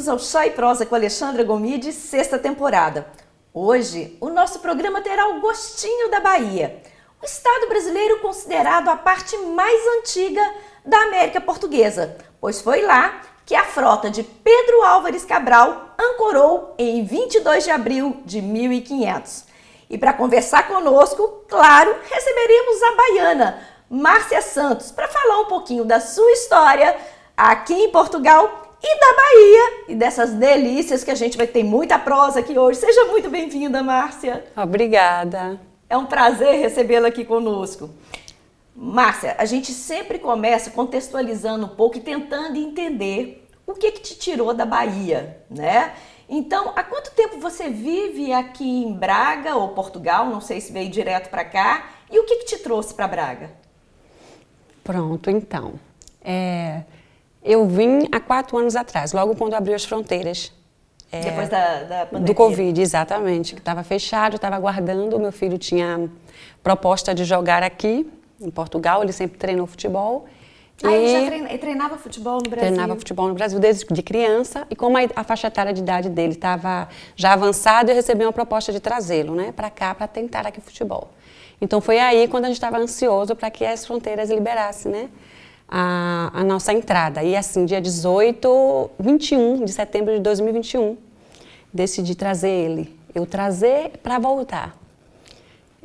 bem-vindos ao Chá e Prosa com Alexandra Gomide, sexta temporada. Hoje, o nosso programa terá o gostinho da Bahia, o estado brasileiro considerado a parte mais antiga da América Portuguesa, pois foi lá que a frota de Pedro Álvares Cabral ancorou em 22 de abril de 1500. E para conversar conosco, claro, receberemos a baiana Márcia Santos para falar um pouquinho da sua história aqui em Portugal e da Bahia e dessas delícias que a gente vai ter muita prosa aqui hoje. Seja muito bem-vinda, Márcia. Obrigada. É um prazer recebê-la aqui conosco. Márcia, a gente sempre começa contextualizando um pouco e tentando entender o que te tirou da Bahia, né? Então, há quanto tempo você vive aqui em Braga ou Portugal? Não sei se veio direto para cá. E o que te trouxe para Braga? Pronto, então. Eu vim há 4 anos atrás, logo quando abriu as fronteiras. Depois da pandemia? Do Covid, exatamente, que estava fechado, estava aguardando. Meu filho tinha proposta de jogar aqui, em Portugal, ele sempre treinou futebol. Ele treinava futebol no Brasil? Treinava futebol no Brasil desde de criança, e como a faixa etária de idade dele estava já avançada, eu recebi uma proposta de trazê-lo, né, para cá, para tentar aqui futebol. Então foi aí quando a gente estava ansioso para que as fronteiras liberassem, né, a nossa entrada. E assim, dia 21 de setembro de 2021, decidi trazer ele. Eu trazer para voltar.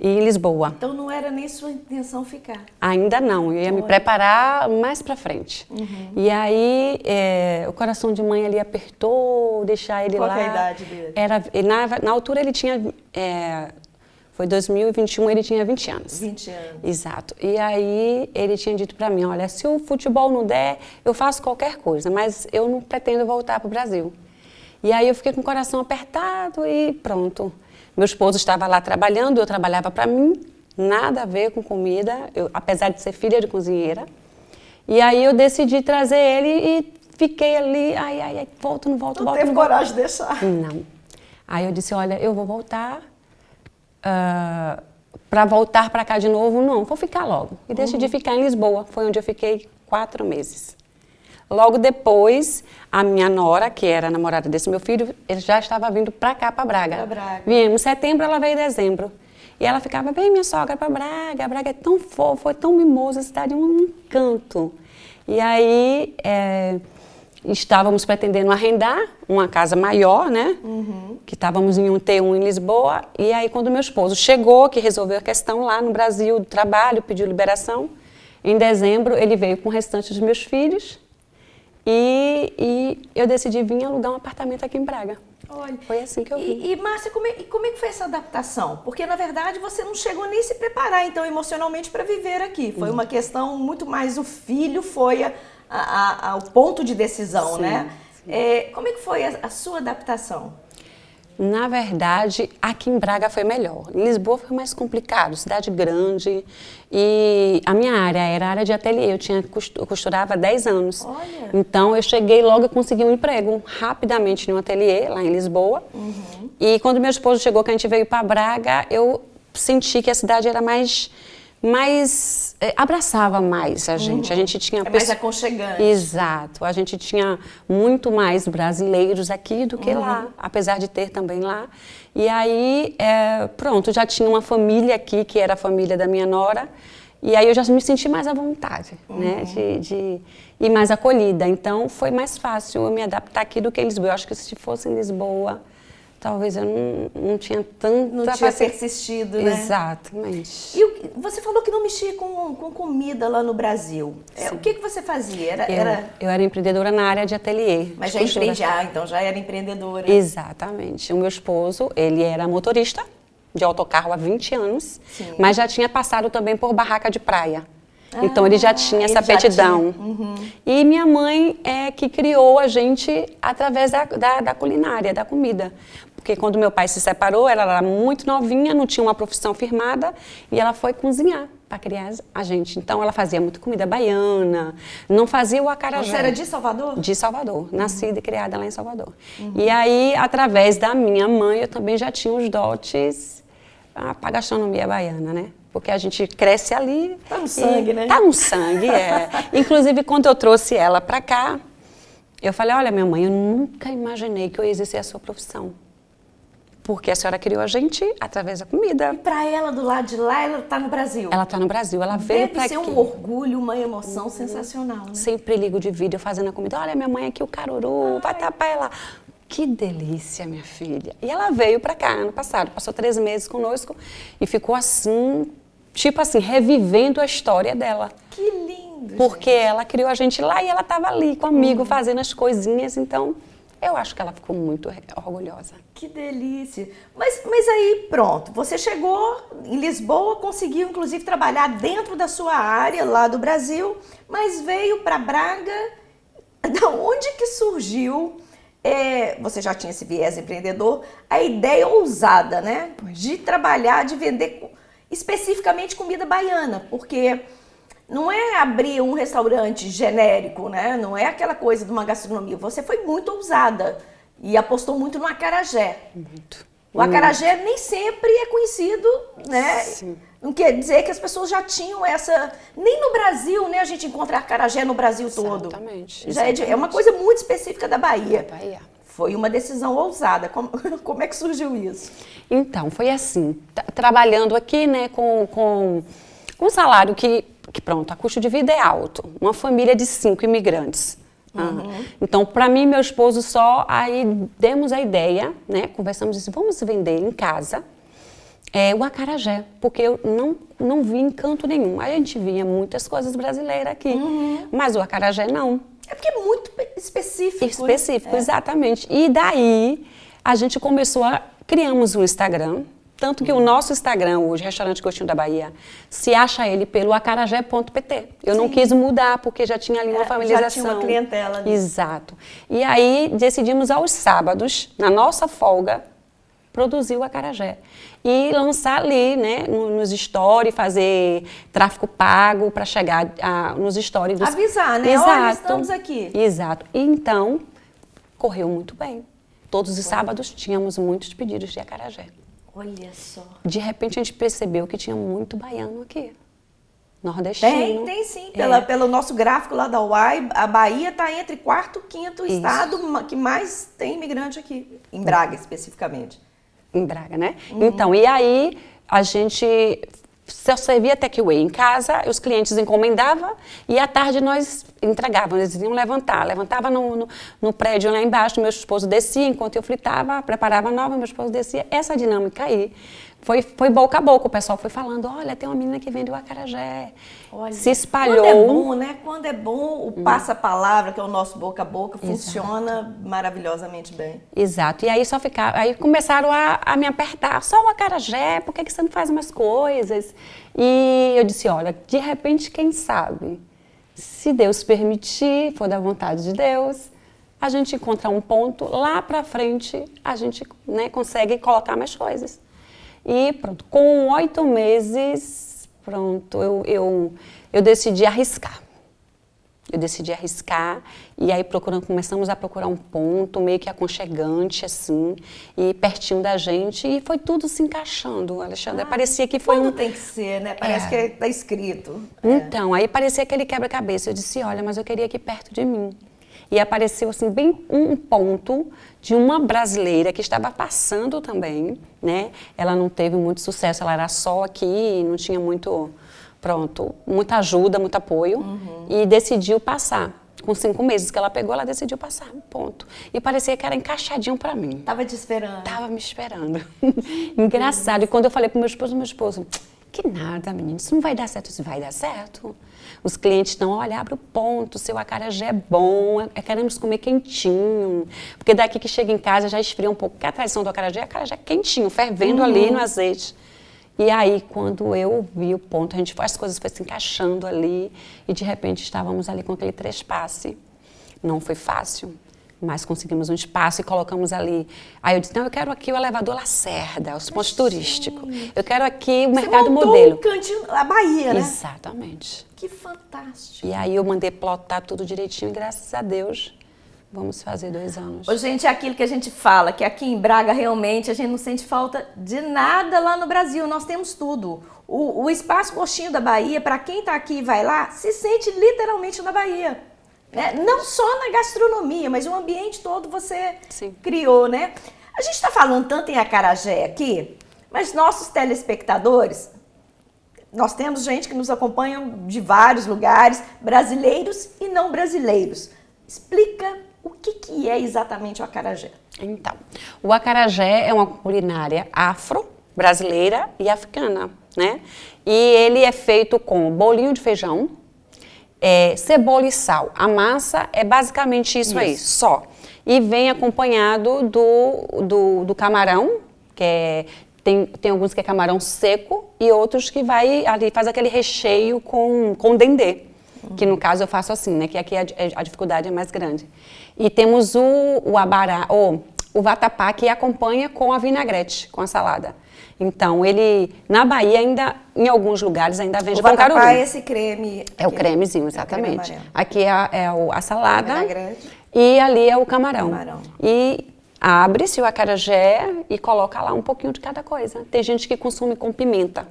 Em Lisboa. Então não era nem sua intenção ficar? Ainda não, eu ia me preparar mais para frente. Uhum. E aí o coração de mãe ali apertou, deixar ele lá. Qual é a idade dele? Na altura ele tinha, foi 2021, ele tinha 20 anos. 20 anos. Exato. E aí ele tinha dito para mim, olha, se o futebol não der, eu faço qualquer coisa, mas eu não pretendo voltar para o Brasil. E aí eu fiquei com o coração apertado e pronto. Meu esposo estava lá trabalhando, eu trabalhava para mim, nada a ver com comida, apesar de ser filha de cozinheira. E aí eu decidi trazer ele e fiquei ali, volto, não volto, não volto. Não teve coragem volto. de deixar? Não. Aí eu disse, olha, eu vou voltar, para voltar para cá de novo, não, vou ficar logo. E decidi ficar em Lisboa, foi onde eu fiquei 4 meses. Logo depois, a minha nora, que era a namorada desse meu filho, ele já estava vindo para cá, para Braga. Para Braga. Viemos em setembro, ela veio em dezembro. E ela ficava, vem minha sogra para Braga, Braga é tão fofo, é tão mimosa, a cidade é um encanto. E aí, estávamos pretendendo arrendar uma casa maior, né? Uhum. Que estávamos em um T1 em Lisboa. E aí, quando meu esposo chegou, que resolveu a questão lá no Brasil do trabalho, pediu liberação, em dezembro ele veio com o restante dos meus filhos. E eu decidi vir alugar um apartamento aqui em Braga. Olha, foi assim que eu vim. E Márcia, como é que foi essa adaptação? Porque, na verdade, você não chegou nem a se preparar, então, emocionalmente para viver aqui. Foi uma questão muito mais, o filho foi ao ponto de decisão, sim, né? Sim. Como é que foi a sua adaptação? Na verdade, aqui em Braga foi melhor. Em Lisboa foi mais complicado, cidade grande. E a minha área era a área de ateliê, eu costurava há 10 anos. Olha. Então, eu cheguei logo e consegui um emprego rapidamente em um ateliê, lá em Lisboa. Uhum. E quando meu esposo chegou, que a gente veio para Braga, eu senti que a cidade era mais abraçava mais a gente. A gente tinha mais aconchegante. Exato. A gente tinha muito mais brasileiros aqui do que lá, apesar de ter também lá. E aí, pronto, já tinha uma família aqui, que era a família da minha nora, e aí eu já me senti mais à vontade, né, e mais acolhida. Então, foi mais fácil eu me adaptar aqui do que em Lisboa. Eu acho que se fosse em Lisboa, talvez eu não tinha tanta... Não tinha persistido, né? Exatamente. E você falou que não mexia com comida lá no Brasil. O que você fazia? Eu era empreendedora na área de ateliê. Mas já empreendia, então já era empreendedora. Exatamente. O meu esposo, ele era motorista de autocarro há 20 anos, sim, mas já tinha passado também por barraca de praia. Então ele já tinha essa aptidão. E minha mãe é que criou a gente através da culinária, da comida. Porque quando meu pai se separou, ela era muito novinha, não tinha uma profissão firmada, e ela foi cozinhar para criar a gente. Então ela fazia muito comida baiana, não fazia o acarajé. Você era de Salvador? De Salvador, nascida e criada lá em Salvador. E aí, através da minha mãe, eu também já tinha os dotes para a gastronomia baiana, né? Porque a gente cresce ali. Tá no sangue, né? Tá no sangue, Inclusive, quando eu trouxe ela para cá, Eu falei, olha, minha mãe, eu nunca imaginei que eu ia exercer a sua profissão. Porque a senhora criou a gente através da comida. E para ela, do lado de lá, ela está no Brasil? Ela está no Brasil, ela veio para aqui. Deve ser um orgulho, uma emoção sensacional, né? Sempre ligo de vídeo fazendo a comida. Olha, minha mãe aqui, o caruru, vai tapar ela. Que delícia, minha filha. E ela veio para cá ano passado, passou 3 meses conosco e ficou assim, tipo assim, revivendo a história dela. Que lindo, Porque gente. ela criou a gente lá e ela estava ali comigo fazendo as coisinhas, então eu acho que ela ficou muito orgulhosa. Que delícia. Mas aí, pronto, você chegou em Lisboa, conseguiu inclusive trabalhar dentro da sua área lá do Brasil, mas veio para Braga. Da onde que surgiu, você já tinha esse viés empreendedor, a ideia ousada, né? De trabalhar, de vender especificamente comida baiana, porque não é abrir um restaurante genérico, né? Não é aquela coisa de uma gastronomia. Você foi muito ousada e apostou muito no acarajé. Muito. O acarajé nem sempre é conhecido, né? Sim. Não quer dizer que as pessoas já tinham essa... Nem no Brasil, né? A gente encontra acarajé no Brasil todo. Exatamente. Já é uma coisa muito específica da Bahia. Da Bahia. Foi uma decisão ousada. Como é que surgiu isso? Então, foi assim, trabalhando aqui, né, com um salário que, pronto, a custo de vida é alto. Uma família de 5 imigrantes. Então, para mim e meu esposo só, aí demos a ideia, né, conversamos e disse, vamos vender em casa o acarajé, porque eu não vi em canto nenhum. A gente via muitas coisas brasileiras aqui, mas o acarajé não. É porque é muito específico. Específico, exatamente. E daí, a gente criamos um Instagram, tanto que o nosso Instagram, hoje, Restaurante Gostinho da Bahia, se acha ele pelo acarajé.pt. Eu não quis mudar, porque já tinha ali uma familiarização. Já tinha uma clientela ali. Exato. E aí, decidimos aos sábados, na nossa folga, produzir o acarajé. E lançar ali, né, nos stories, fazer tráfego pago para chegar nos stories. Avisar, né? Exato. Olha, estamos aqui. Exato. E então, correu muito bem. Todos os sábados tínhamos muitos pedidos de acarajé. Olha só. De repente a gente percebeu que tinha muito baiano aqui. Nordestino. Tem sim. Pelo nosso gráfico lá da UAI, a Bahia está entre 4º e 5º estado que mais tem imigrante aqui. Em Braga, especificamente. Em Braga, né? Então, e aí a gente só servia takeaway em casa, os clientes encomendavam e à tarde nós entregávamos, eles iam levantava no prédio lá embaixo, meu esposo descia enquanto eu fritava, preparava nova, meu esposo descia, essa dinâmica aí. Foi boca a boca, o pessoal foi falando, olha, tem uma menina que vende o acarajé. Olha, se espalhou. Quando é bom, né? Quando é bom, o passa-palavra, que é o nosso boca a boca, funciona maravilhosamente bem. Exato. E aí aí começaram a me apertar, só o acarajé, por que você não faz umas coisas? E eu disse, olha, de repente, quem sabe, se Deus permitir, for da vontade de Deus, a gente encontra um ponto, lá pra frente, a gente, né, consegue colocar mais coisas. E pronto, com 8 meses, pronto, eu decidi arriscar. E aí começamos a procurar um ponto meio que aconchegante, assim, e pertinho da gente, e foi tudo se encaixando, Alexandre. Parecia que foi Quando tem que ser, né? Parece que está escrito. Então, aí parecia aquele quebra-cabeça. Eu disse, olha, mas eu queria aqui perto de mim. E apareceu, assim, bem um ponto de uma brasileira que estava passando também, né? Ela não teve muito sucesso, ela era só aqui, não tinha muita ajuda, muito apoio. E decidiu passar. Com 5 meses que ela pegou, ela decidiu passar, ponto. E parecia que era encaixadinho pra mim. Tava te esperando. Tava me esperando. Engraçado. E quando eu falei pro meu esposo, que nada, menino, isso não vai dar certo. Isso vai dar certo. Os clientes estão, olha, abre o ponto, seu acarajé é bom, queremos comer quentinho. Porque daqui que chega em casa já esfria um pouco. Porque a tradição do acarajé é acarajé quentinho, fervendo ali no azeite. E aí, quando eu vi o ponto, as coisas foram se encaixando ali e de repente estávamos ali com aquele trespasse. Não foi fácil, mas conseguimos um espaço e colocamos ali. Aí eu disse, não, eu quero aqui o elevador Lacerda, os pontos turísticos. Eu quero aqui o mercado modelo. O cantinho, a Bahia, né? Exatamente. Que fantástico. E aí eu mandei plotar tudo direitinho e graças a Deus vamos fazer 2 anos. Ô, gente, é aquilo que a gente fala, que aqui em Braga realmente a gente não sente falta de nada lá no Brasil, nós temos tudo. O Espaço Gostinho da Bahia, para quem está aqui e vai lá, se sente literalmente na Bahia. né? Não só na gastronomia, mas o ambiente todo você Sim. criou, né? A gente está falando tanto em acarajé aqui, mas nossos telespectadores, nós temos gente que nos acompanha de vários lugares, brasileiros e não brasileiros. Explica o que é exatamente o acarajé. Então, o acarajé é uma culinária afro-brasileira e africana, né? E ele é feito com bolinho de feijão, cebola e sal. A massa é basicamente isso aí, só. E vem acompanhado do camarão, que tem alguns que é camarão seco e outros que vai ali, faz aquele recheio com dendê. Que no caso eu faço assim, né? Que aqui a dificuldade é mais grande. E temos o abará, o vatapá, que acompanha com a vinagrete, com a salada. Então, na Bahia, ainda, em alguns lugares, ainda vende com caruru. O vatapá é esse creme... É o cremezinho, exatamente. Creme aqui é a salada vinagrete. E ali é o camarão. E abre-se o acarajé e coloca lá um pouquinho de cada coisa. Tem gente que consome com pimenta.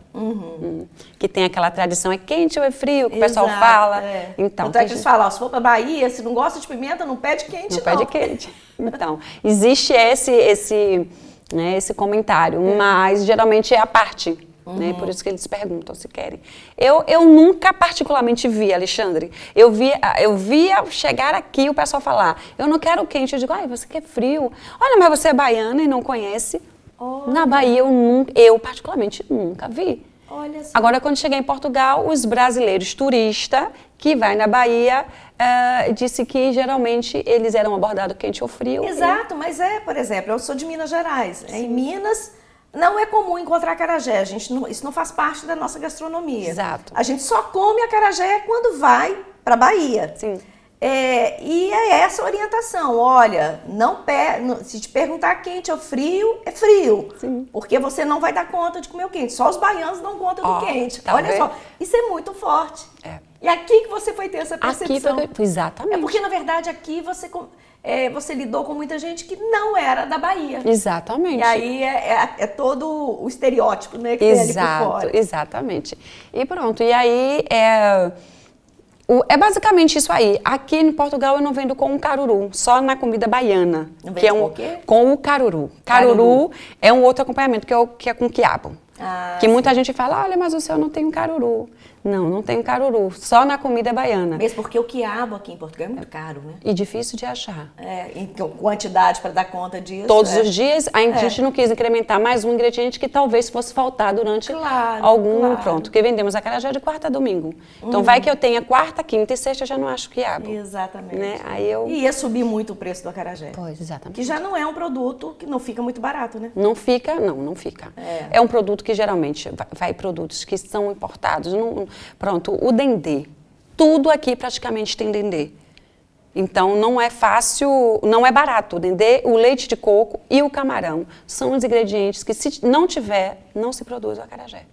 Que tem aquela tradição, é quente ou é frio, que o pessoal fala. Então é que eles falam, se for pra Bahia, se não gosta de pimenta, não pede quente, não. Pede quente. Então, existe esse comentário, mas geralmente é a parte. Né? Por isso que eles perguntam se querem. Eu nunca particularmente vi, Alexandre. Eu via chegar aqui o pessoal falar, eu não quero quente. Eu digo, você quer frio? Olha, mas você é baiana e não conhece. Na Bahia eu particularmente nunca vi. Olha só. Agora, quando cheguei em Portugal, os brasileiros turistas que vai na Bahia disse que geralmente eles eram abordados quente ou frio. Exato, mas por exemplo, eu sou de Minas Gerais. Em Minas não é comum encontrar acarajé, isso não faz parte da nossa gastronomia. Exato. A gente só come acarajé quando vai para Bahia. Sim. E é essa orientação, olha, se te perguntar quente ou frio, é frio. Sim. Porque você não vai dar conta de comer o quente. Só os baianos dão conta do quente. Tá Olha só, isso é muito forte. E aqui que você foi ter essa percepção. Exatamente. É porque, na verdade, aqui você lidou com muita gente que não era da Bahia. Exatamente. E aí é todo o estereótipo, né, que tem ali por fora. Exatamente. E pronto, e aí é basicamente isso aí. Aqui em Portugal eu não vendo com o caruru, só na comida baiana. Não que com o quê? Com o caruru. Caruru é um outro acompanhamento que é com quiabo. Que muita gente fala, olha, mas o seu não tem um caruru. Não tem um caruru, só na comida baiana. Mesmo porque o quiabo aqui em Portugal é muito caro, né? E difícil de achar. Então, quantidade para dar conta disso. Todos os dias, a gente não quis incrementar mais um ingrediente que talvez fosse faltar durante pronto, que vendemos acarajé de quarta a domingo. Então vai que eu tenha quarta, quinta e sexta, eu já não acho quiabo. Exatamente. Né? E ia subir muito o preço do acarajé. Pois, exatamente. Que já não é um produto que não fica muito barato, né? Não fica. É um produto que geralmente vai produtos que são importados. Pronto, o dendê. Tudo aqui praticamente tem dendê. Então não é fácil, não é barato. O dendê, o leite de coco e o camarão são os ingredientes que, se não tiver, não se produz o acarajé.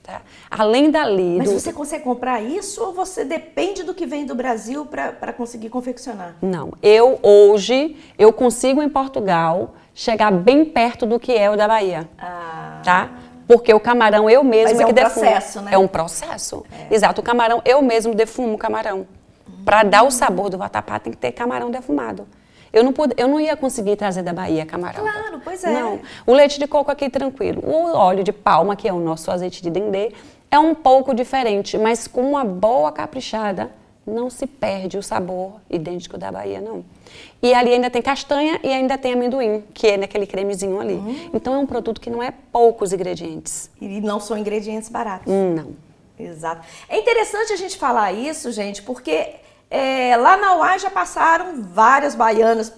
Tá? Além dali... Mas você consegue comprar isso ou você depende do que vem do Brasil para conseguir confeccionar? Não. Hoje, eu consigo em Portugal chegar bem perto do que é o da Bahia. Tá? Porque o camarão eu mesmo que defumo. Processo, né? É um processo. Exato. O camarão, eu mesmo defumo o camarão. Para dar o sabor do vatapá, tem que ter camarão defumado. Eu não ia conseguir trazer da Bahia camarão. Claro, pois é. Não. O leite de coco aqui, tranquilo. O óleo de palma, que é o nosso azeite de dendê, é um pouco diferente, mas com uma boa caprichada, não se perde o sabor idêntico da Bahia, não. E ali ainda tem castanha e ainda tem amendoim, que é naquele cremezinho ali. Então é um produto que não é poucos ingredientes. E não são ingredientes baratos. Não. Exato. É interessante a gente falar isso, gente, porque lá na UAI já passaram várias baianas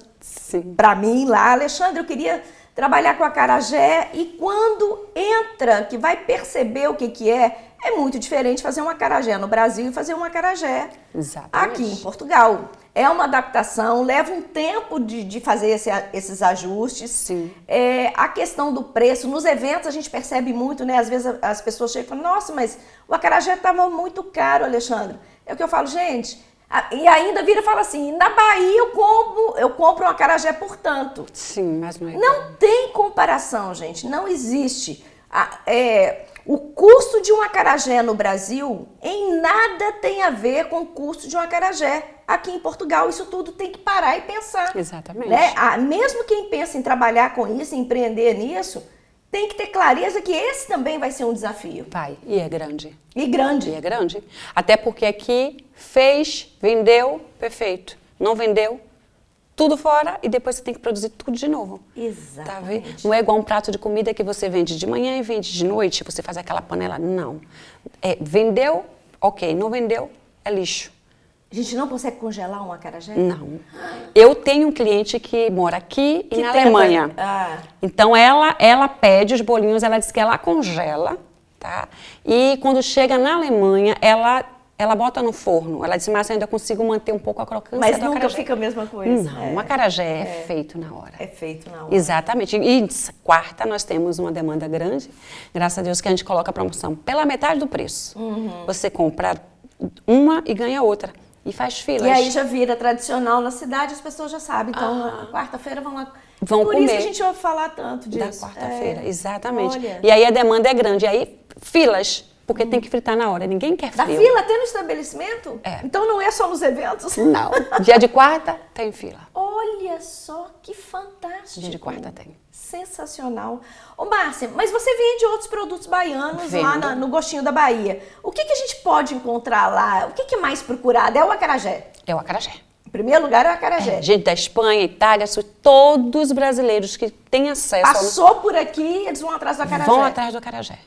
para mim lá. Alexandre, eu queria trabalhar com acarajé e quando entra, que vai perceber o que é muito diferente fazer um acarajé no Brasil e fazer um acarajé aqui em Portugal. É uma adaptação, leva um tempo de fazer esses ajustes. Sim. A questão do preço, nos eventos a gente percebe muito, né? Às vezes as pessoas chegam e falam, nossa, mas o acarajé estava muito caro, Alexandre. É o que eu falo, gente, e ainda vira e fala assim, na Bahia eu compro um acarajé por tanto. Sim, mas não é. Não tem comparação, gente, não existe. O custo de um acarajé no Brasil em nada tem a ver com o custo de um acarajé aqui em Portugal. Isso tudo tem que parar e pensar. Exatamente. Né? Mesmo quem pensa em trabalhar com isso, em empreender nisso, tem que ter clareza que esse também vai ser um desafio. Vai, e é grande. E grande. E é grande. Até porque aqui fez, vendeu, perfeito. Não vendeu, tudo fora e depois você tem que produzir tudo de novo. Exatamente. Tá? Não é igual um prato de comida que você vende de manhã e vende de noite, você faz aquela panela. Não. Vendeu, ok. Não vendeu, é lixo. A gente não consegue congelar um acarajé? Não. Eu tenho um cliente que mora aqui e na Alemanha. Então, ela pede os bolinhos, ela diz que ela congela, tá? E quando chega na Alemanha, ela bota no forno. Ela disse, mas eu ainda consigo manter um pouco a crocância mas do nunca acarajé. Fica a mesma coisa. Não, o acarajé é feito na hora. É feito na hora. Exatamente. E quarta, nós temos uma demanda grande. Graças a Deus que a gente coloca a promoção pela metade do preço. Você compra uma e ganha outra. E faz filas. E aí já vira tradicional na cidade, as pessoas já sabem. Então, na quarta-feira vão lá. Vão Por comer. isso que a gente ouve falar tanto disso. Da quarta-feira, exatamente. Olha. E aí a demanda é grande. E aí, filas, porque tem que fritar na hora. Ninguém quer frio. Da fila até no estabelecimento? É. Então não é só nos eventos? Não. Dia de quarta, tem fila. Olha só, que fantástico. Dia de quarta tem. Sensacional. Ô, Márcia, mas você vende outros produtos baianos Vendo. lá no Gostinho da Bahia. O que a gente pode encontrar lá? O que é mais procurado? É o acarajé? É o acarajé. Em primeiro lugar é o acarajé. Gente da Espanha, Itália, todos os brasileiros que têm acesso Passou por aqui, eles vão atrás do acarajé. vão atrás do acarajé.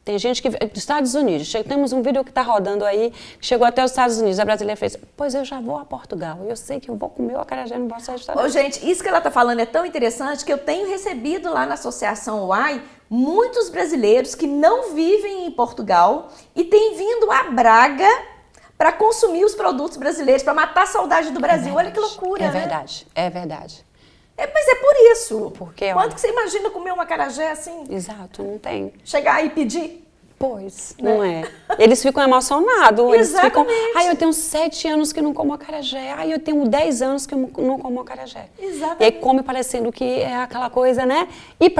Tem gente que... Dos Estados Unidos. Temos um vídeo que está rodando aí, que chegou até os Estados Unidos. A brasileira fez, pois eu já vou a Portugal. Eu sei que eu vou comer o acarajé no vosso restaurante. Ô, gente, isso que ela está falando é tão interessante que eu tenho recebido lá na Associação UAI muitos brasileiros que não vivem em Portugal e têm vindo a Braga para consumir os produtos brasileiros, para matar a saudade do Brasil. Olha que loucura, É né? verdade, é verdade. Mas é por isso. Porque, Quanto olha, que você imagina comer um acarajé assim? Exato, não tem. Chegar e pedir? Pois, não é. Eles ficam emocionados. Eles ficam, Exatamente. eu tenho 7 anos que não como acarajé. Eu tenho 10 anos que eu não como acarajé. Exatamente. E aí come parecendo que é aquela coisa, né? E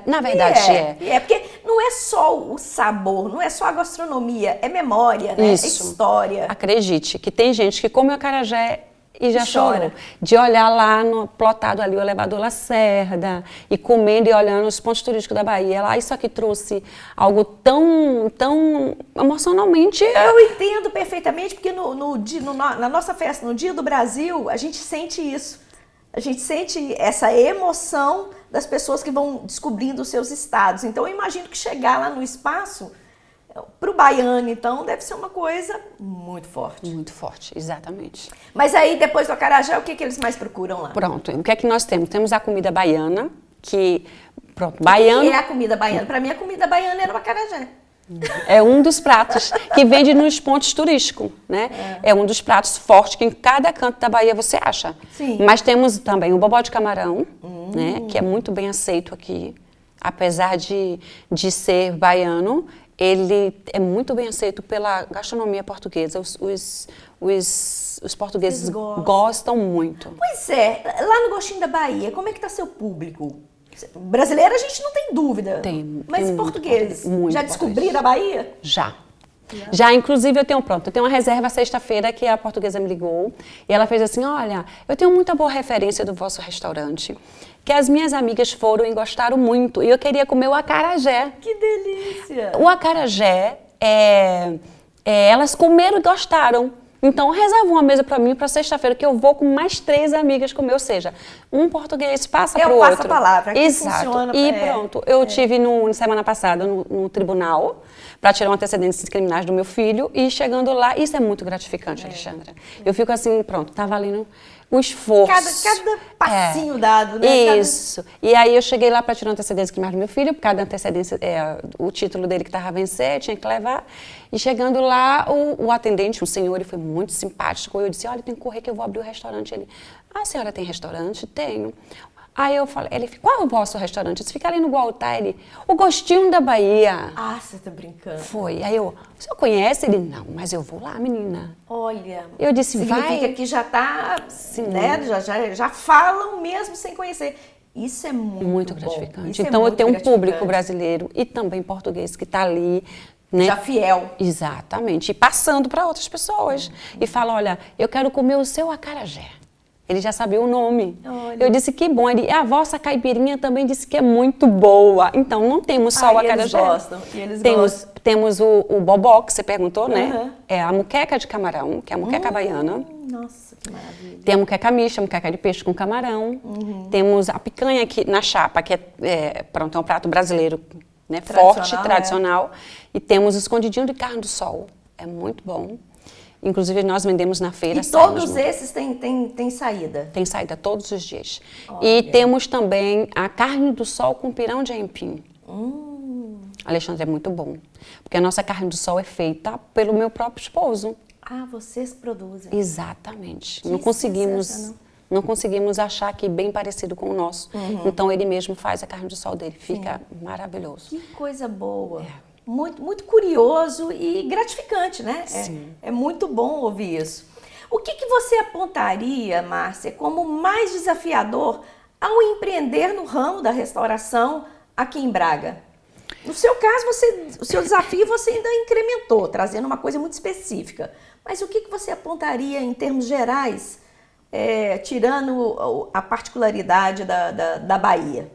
na verdade é. É porque não é só o sabor, não é só a gastronomia, é memória, né? Isso. É história. Acredite que tem gente que come o acarajé e já chora. chorou. De olhar lá, plotado ali, o elevador Lacerda, e comendo e olhando os pontos turísticos da Bahia. Lá, isso aqui trouxe algo tão emocionalmente... Eu entendo perfeitamente, porque na nossa festa, no Dia do Brasil, a gente sente isso. A gente sente essa emoção das pessoas que vão descobrindo os seus estados. Então, eu imagino que chegar lá no espaço, para o baiano, então, deve ser uma coisa muito forte. Muito forte, exatamente. Mas aí, depois do acarajé, o que eles mais procuram lá? Pronto, o que é que nós temos? Temos a comida baiana, O que é a comida baiana? Para mim, a comida baiana era o acarajé. É um dos pratos que vende nos pontos turísticos, né? É um dos pratos fortes que em cada canto da Bahia você acha. Sim. Mas temos também o bobó de camarão, né? Que é muito bem aceito aqui. Apesar de ser baiano, ele é muito bem aceito pela gastronomia portuguesa. Os portugueses gostam muito. Pois é, lá no Gostinho da Bahia, como é que está seu público? Brasileiro a gente não tem dúvida. Mas portugueses, já descobriram a Bahia? Já, inclusive eu tenho uma reserva sexta-feira que a portuguesa me ligou e ela fez assim, olha, eu tenho muita boa referência do vosso restaurante, que as minhas amigas foram e gostaram muito e eu queria comer o acarajé. Que delícia! O acarajé, elas comeram e gostaram. Então, reserva uma mesa para mim para sexta-feira, que eu vou com mais 3 amigas comer, ou seja, um português passa para o outro. Passa a palavra, que Exato. Funciona. E pronto, eu tive semana passada no tribunal para tirar uma antecedência criminais do meu filho e chegando lá, isso é muito gratificante, Alexandra. Eu fico assim, pronto, tá valendo o esforço. Cada passinho dado, né? Isso. E aí eu cheguei lá para tirar uma antecedência criminal do meu filho, por cada antecedência, o título dele que estava a vencer, tinha que levar. E chegando lá, o atendente, um senhor, ele foi muito simpático. Eu disse, olha, tem que correr que eu vou abrir o restaurante. Ele, a senhora tem restaurante? Tenho. Aí eu falei, ele, qual é o vosso restaurante? Eu disse, fica ali no Guautá. Ele, o Gostinho da Bahia. Ah, você tá brincando. Foi. Aí eu, o senhor conhece? Ele, não, mas eu vou lá, menina. Olha, eu disse, significa vai. que já tá, né, já falam mesmo sem conhecer. Isso é muito, muito bom. gratificante. Isso então, é eu muito tenho um gratificante. público brasileiro e também português que está ali, né? Já fiel. Exatamente. E passando para outras pessoas. E fala, olha, eu quero comer o seu acarajé. Ele já sabia o nome. Olha. Eu disse que bom. Ele, a vossa caipirinha também disse que é muito boa. Então, não temos só o acarajé. Eles gostam. E eles gostam. Temos o bobó, que você perguntou, né? Uhum. É a moqueca de camarão, que é a moqueca baiana. Nossa, que maravilha. Tem a moqueca mista, a moqueca de peixe com camarão. Temos a picanha aqui na chapa, que pronto, é um prato brasileiro, né? Forte, tradicional. E temos o escondidinho de carne do sol. É muito bom. Inclusive, nós vendemos na feira. E todos esses têm saída? Tem saída todos os dias. Olha. E temos também a carne do sol com pirão de aipim. Alexandre, é muito bom. Porque a nossa carne do sol é feita pelo meu próprio esposo. Ah, vocês produzem. Exatamente. Que Não conseguimos achar aqui bem parecido com o nosso. Então, ele mesmo faz a carne do sol dele. Fica maravilhoso. Que coisa boa. Muito, muito curioso e gratificante, né? É muito bom ouvir isso. O que você apontaria, Márcia, como mais desafiador ao empreender no ramo da restauração aqui em Braga? No seu caso, o seu desafio você ainda incrementou, trazendo uma coisa muito específica. Mas o que você apontaria em termos gerais, tirando a particularidade da Bahia?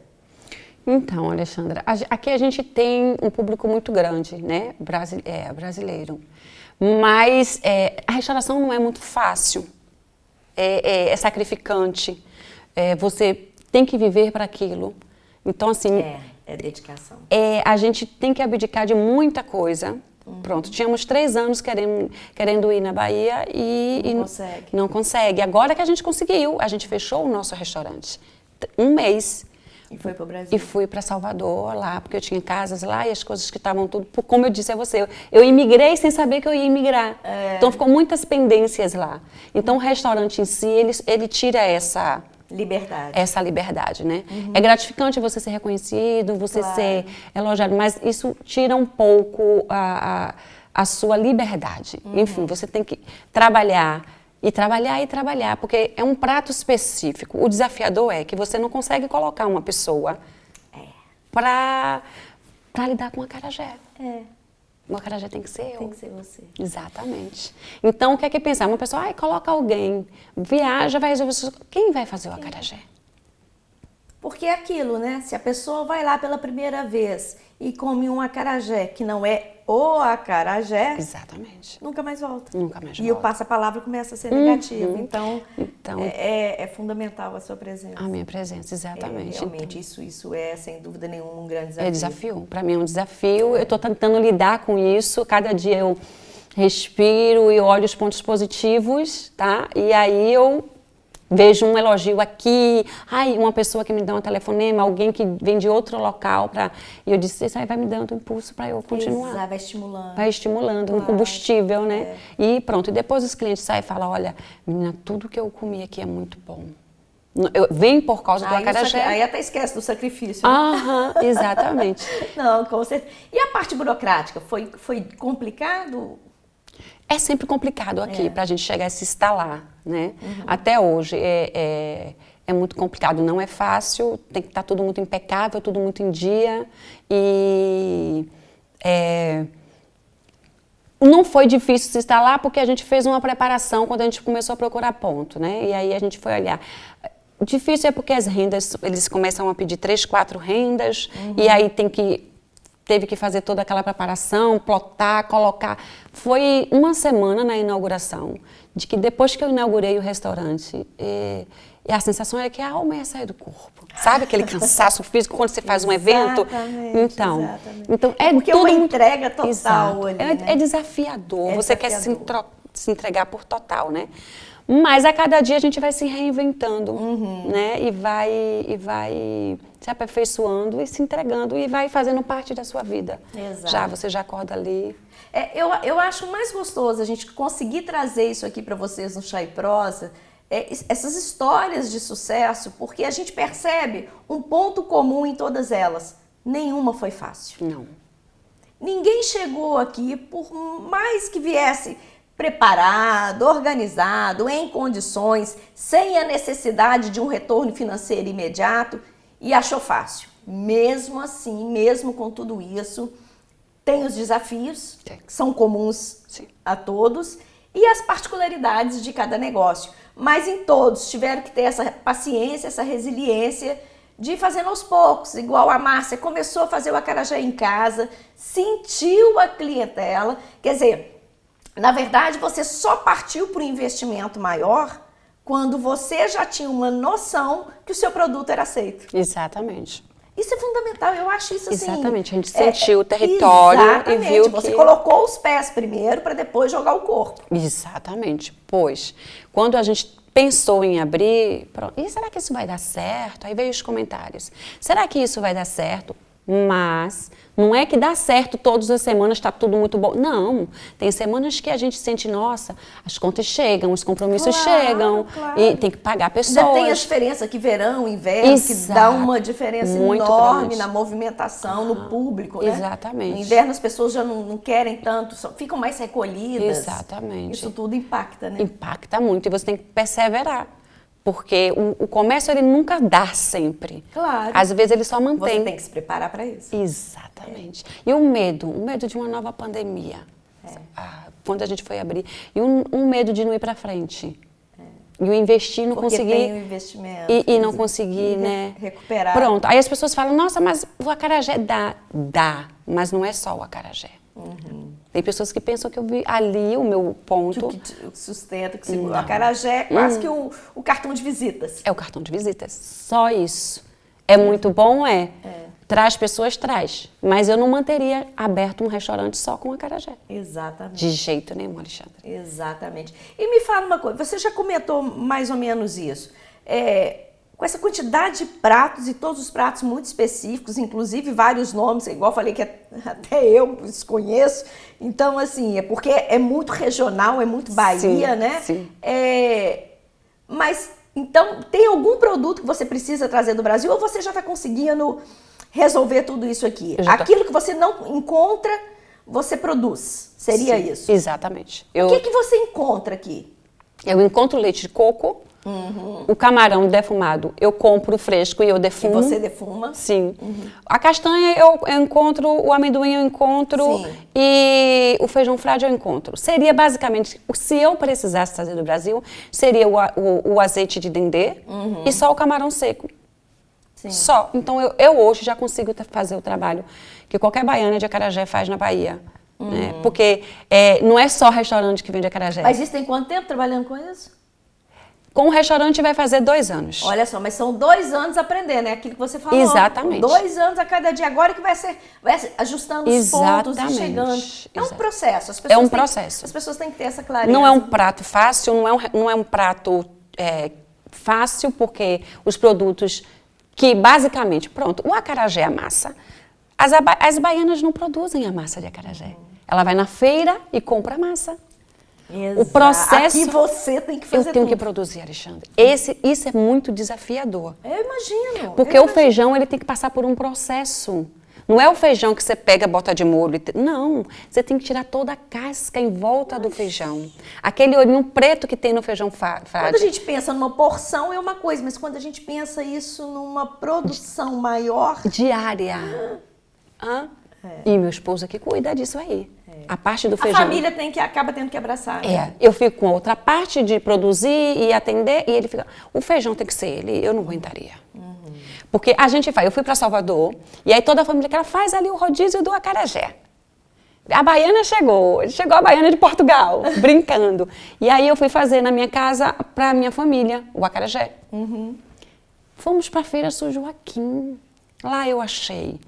Então, Alexandra, aqui a gente tem um público muito grande, né, brasileiro, mas a restauração não é muito fácil, é sacrificante, você tem que viver para aquilo, então assim... É dedicação. A gente tem que abdicar de muita coisa. Pronto, tínhamos 3 anos querendo ir na Bahia e não consegue. Agora que a gente conseguiu, a gente fechou o nosso restaurante, 1 mês. E foi para o Brasil? E fui para Salvador lá, porque eu tinha casas lá e as coisas que estavam tudo... Como eu disse a você, eu imigrei sem saber que eu ia imigrar. Então, ficou muitas pendências lá. Então, o restaurante em si, ele tira essa liberdade, né? É gratificante você ser reconhecido, você ser elogiado, mas isso tira um pouco a sua liberdade. Enfim, você tem que trabalhar, porque é um prato específico. O desafiador é que você não consegue colocar uma pessoa para lidar com o acarajé. O acarajé tem que ser eu. Tem que ser você. Exatamente. Então, o que é que pensar? Uma pessoa, coloca alguém, viaja, vai resolver... Quem vai fazer o acarajé? Porque é aquilo, né? Se a pessoa vai lá pela primeira vez e come um acarajé que não é o acarajé... Exatamente. Nunca mais volta. Nunca mais volta. E o passa-palavra começa a ser negativo. Então é fundamental a sua presença. A minha presença, exatamente. Realmente, isso é, sem dúvida nenhuma, um grande desafio. É desafio. Para mim é um desafio. Eu estou tentando lidar com isso. Cada dia eu respiro e olho os pontos positivos, tá? E aí eu... vejo um elogio aqui, uma pessoa que me dá um telefonema, alguém que vem de outro local, e eu disse, isso aí vai me dando um impulso para eu continuar. Vai estimulando. Vai estimulando, um combustível, né? E pronto, e depois os clientes saem e falam, olha, menina, tudo que eu comi aqui é muito bom. Vem por causa do acarajé. Aí até esquece do sacrifício. Né? Exatamente. Não, com certeza. E a parte burocrática, foi complicado? É sempre complicado aqui para a gente chegar a se instalar, né? Até hoje é muito complicado, não é fácil, tem que estar tudo muito impecável, tudo muito em dia e não foi difícil se instalar porque a gente fez uma preparação quando a gente começou a procurar ponto, né? E aí a gente foi olhar. Difícil é porque as rendas, eles começam a pedir 3, 4 rendas e aí teve que fazer toda aquela preparação, plotar, colocar. Foi uma semana na inauguração, de que depois que eu inaugurei o restaurante, a sensação era que a alma ia sair do corpo. Sabe aquele cansaço físico quando você faz um evento? Então é porque tudo uma entrega total ali, né? É desafiador, você quer se entregar por total, né? Mas a cada dia a gente vai se reinventando, né? E vai se aperfeiçoando e se entregando e vai fazendo parte da sua vida. Exato. Você já acorda ali. Eu acho mais gostoso a gente conseguir trazer isso aqui para vocês no Chá e Prosa, essas histórias de sucesso, porque a gente percebe um ponto comum em todas elas. Nenhuma foi fácil. Não. Ninguém chegou aqui, por mais que viesse preparado, organizado, em condições, sem a necessidade de um retorno financeiro imediato, e achou fácil. Mesmo assim, mesmo com tudo isso, tem os desafios, que são comuns a todos, e as particularidades de cada negócio. Mas em todos tiveram que ter essa paciência, essa resiliência de ir fazendo aos poucos. Igual a Márcia começou a fazer o acarajé em casa, sentiu a clientela. Quer dizer, na verdade, você só partiu para o investimento maior quando você já tinha uma noção que o seu produto era aceito. Exatamente. Isso é fundamental, eu acho isso assim... Exatamente, a gente sentiu o território e viu que... Você colocou os pés primeiro para depois jogar o corpo. Exatamente, pois quando a gente pensou em abrir, pronto, e será que isso vai dar certo? Aí veio os comentários, será que isso vai dar certo? Mas não é que dá certo todas as semanas, está tudo muito bom. Não, tem semanas que a gente sente, nossa, as contas chegam, os compromissos chegam, e tem que pagar pessoas. Já tem a diferença que verão, inverno, que dá uma diferença muito enorme grande. Na movimentação, no público, né? Exatamente. No inverno as pessoas já não querem tanto, ficam mais recolhidas. Exatamente. Isso tudo impacta, né? Impacta muito e você tem que perseverar. Porque o comércio, ele nunca dá sempre. Claro. Às vezes, ele só mantém. Você tem que se preparar para isso. Exatamente. E o medo de uma nova pandemia. Quando a gente foi abrir. E um medo de não ir para frente. E o investir, não porque conseguir... tem o investimento. E não conseguir, né? Recuperar. Pronto. Aí as pessoas falam, nossa, mas o acarajé dá. Dá, mas não é só o acarajé. Tem pessoas que pensam que eu vi ali o meu ponto. Que sustenta, que segura. O acarajé é quase que o cartão de visitas. É o cartão de visitas. Só isso. É muito bom, Traz pessoas, traz. Mas eu não manteria aberto um restaurante só com acarajé. Exatamente. De jeito nenhum, Alexandre. Exatamente. E me fala uma coisa, você já comentou mais ou menos isso. Com essa quantidade de pratos e todos os pratos muito específicos, inclusive vários nomes, igual eu falei que até eu desconheço. Então, assim, é porque é muito regional, é muito Bahia, né? Sim. Mas, então, tem algum produto que você precisa trazer do Brasil ou você já está conseguindo resolver tudo isso aqui? Aquilo que você não encontra, você produz. Seria isso? Exatamente. O que você encontra aqui? Eu encontro leite de coco. O camarão defumado eu compro fresco e eu defumo. E você defuma? Sim. A castanha eu encontro, o amendoim eu encontro. Sim. E o feijão frade eu encontro. Seria basicamente, se eu precisasse trazer do Brasil, seria o azeite de dendê e só o camarão seco. Sim. Só. Então eu hoje já consigo fazer o trabalho que qualquer baiana de acarajé faz na Bahia. Né? Porque não é só restaurante que vende acarajé. Mas isso tem quanto tempo trabalhando com isso? Com o restaurante vai fazer 2 anos. Olha só, mas são 2 anos aprendendo, é aquilo que você falou. Exatamente. 2 anos a cada dia, agora que vai ajustando os pontos e chegando. É um processo. É um processo. As pessoas têm que ter essa clareza. Não é um prato fácil, não é um prato fácil, porque os produtos que basicamente, pronto, o acarajé é a massa. As baianas não produzem a massa de acarajé. Ela vai na feira e compra a massa. Exato. O processo... Aqui você tem que fazer Eu tenho tudo. que produzir, Alexandre. Isso é muito desafiador. Eu imagino. Porque o feijão, ele tem que passar por um processo. Não é o feijão que você pega, bota de molho. Não, você tem que tirar toda a casca em volta do feijão. Aquele olhinho preto que tem no feijão frade. Quando a gente pensa numa porção é uma coisa, mas quando a gente pensa isso numa produção maior... Diária. E meu esposo aqui cuida disso aí. A parte do feijão. A família acaba tendo que abraçar. Né? Eu fico com a outra parte de produzir e atender, e ele fica... O feijão tem que ser ele, eu não aguentaria. Porque a gente vai, eu fui para Salvador, e aí toda a família que ela faz ali o rodízio do acarajé. A baiana chegou a baiana de Portugal, brincando. E aí eu fui fazer na minha casa, para a minha família, o acarajé. Fomos para a Feira São Joaquim. Lá eu achei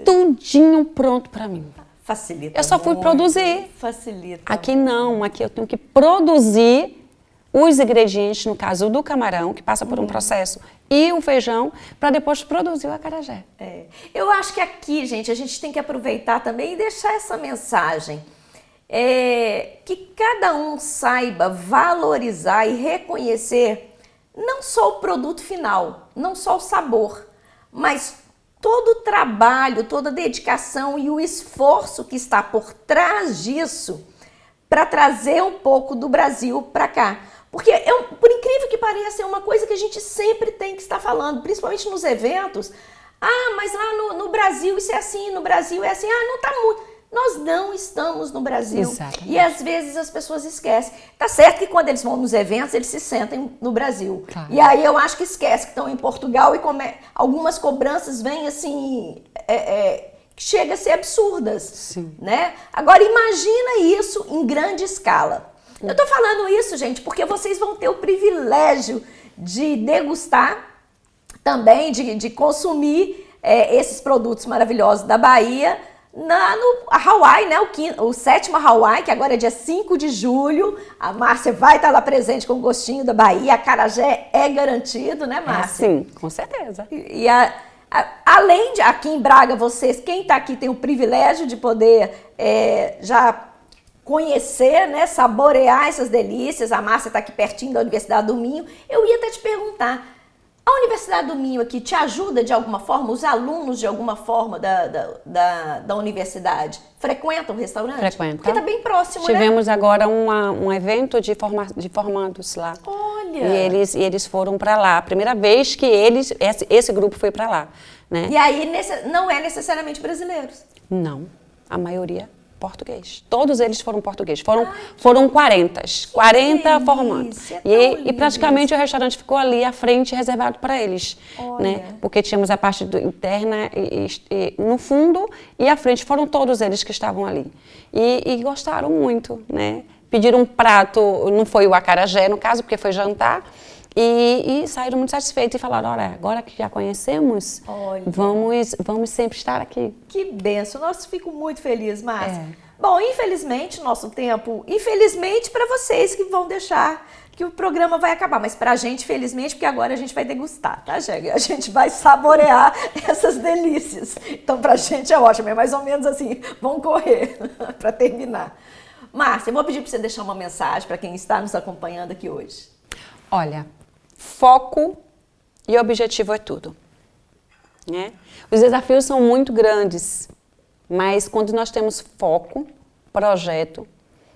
tudinho pronto para mim. Facilita. Eu só fui produzir. Facilita. Aqui não, aqui eu tenho que produzir os ingredientes, no caso do camarão, que passa por um processo, e o feijão, para depois produzir o acarajé. Eu acho que aqui, gente, a gente tem que aproveitar também e deixar essa mensagem. Que cada um saiba valorizar e reconhecer não só o produto final, não só o sabor, mas todo o trabalho, toda a dedicação e o esforço que está por trás disso para trazer um pouco do Brasil para cá. Porque, por incrível que pareça, é uma coisa que a gente sempre tem que estar falando, principalmente nos eventos. Ah, mas lá no Brasil isso é assim, no Brasil é assim. Ah, não está muito. Nós não estamos no Brasil. Exatamente. E às vezes as pessoas esquecem. Tá certo que quando eles vão nos eventos, eles se sentem no Brasil. Claro. E aí eu acho que esquece que estão em Portugal e algumas cobranças vêm assim, que chega a ser absurdas. Sim. Né? Agora imagina isso em grande escala. Eu tô falando isso, gente, porque vocês vão ter o privilégio de degustar também, de consumir esses produtos maravilhosos da Bahia no Hawaii, né? O 7º Hawaii, que agora é dia 5 de julho. A Márcia vai estar lá presente com o gostinho da Bahia. Acarajé é garantido, né, Márcia? Sim, com certeza. Além de aqui em Braga, quem está aqui tem o privilégio de poder já conhecer, né, saborear essas delícias. A Márcia está aqui pertinho da Universidade do Minho. Eu ia até te perguntar, a Universidade do Minho aqui te ajuda de alguma forma? Os alunos de alguma forma da universidade frequentam o restaurante? Frequentam. Porque está bem próximo, Tivemos agora um evento de formandos lá. Olha! E eles foram para lá. A primeira vez que esse grupo foi para lá, né? E aí não é necessariamente brasileiros? Não, a maioria português. Todos eles foram portugueses. Foram 40 formandos. E praticamente o restaurante ficou ali à frente, reservado para eles. Né? Porque tínhamos a parte interna e no fundo e à frente. Foram todos eles que estavam ali. E gostaram muito, né? Pediram um prato, não foi o acarajé no caso, porque foi jantar. E saíram muito satisfeitos e falaram, olha, agora que já conhecemos, vamos sempre estar aqui. Que benção, nossa, fico muito feliz, Márcia. Bom, infelizmente, nosso tempo, infelizmente para vocês que vão deixar que o programa vai acabar, mas pra gente, felizmente, porque agora a gente vai degustar, tá, Jega? A gente vai saborear essas delícias. Então, pra gente é ótimo, é mais ou menos assim, vamos correr para terminar. Márcia, eu vou pedir para você deixar uma mensagem para quem está nos acompanhando aqui hoje. Olha, foco e objetivo é tudo, né? Os desafios são muito grandes, mas quando nós temos foco, projeto,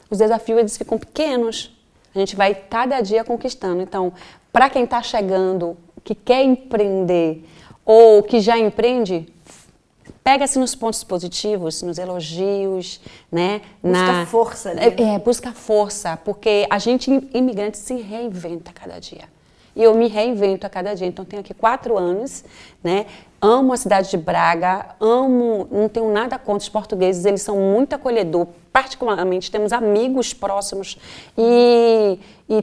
os desafios eles ficam pequenos. A gente vai cada dia conquistando. Então, para quem está chegando, que quer empreender ou que já empreende, pega-se nos pontos positivos, nos elogios, né? Busca força ali. Busca força, porque a gente, imigrante, se reinventa cada dia. E eu me reinvento a cada dia. Então, tenho aqui 4 anos, né? Amo a cidade de Braga, não tenho nada contra os portugueses, eles são muito acolhedores. Particularmente, temos amigos próximos e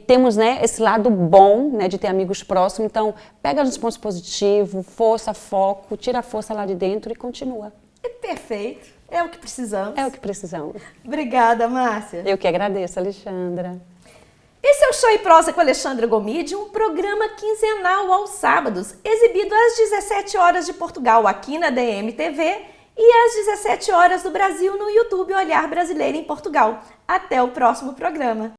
temos, né, esse lado bom, né, de ter amigos próximos. Então, pega nos pontos positivos, força, foco, tira a força lá de dentro e continua. Perfeito. É o que precisamos. É o que precisamos. Obrigada, Márcia. Eu que agradeço, Alexandra. Esse é o Show e Prosa com Alexandra Gomide, um programa quinzenal aos sábados, exibido às 17 horas de Portugal, aqui na DMTV, e às 17 horas do Brasil no YouTube Olhar Brasileiro em Portugal. Até o próximo programa.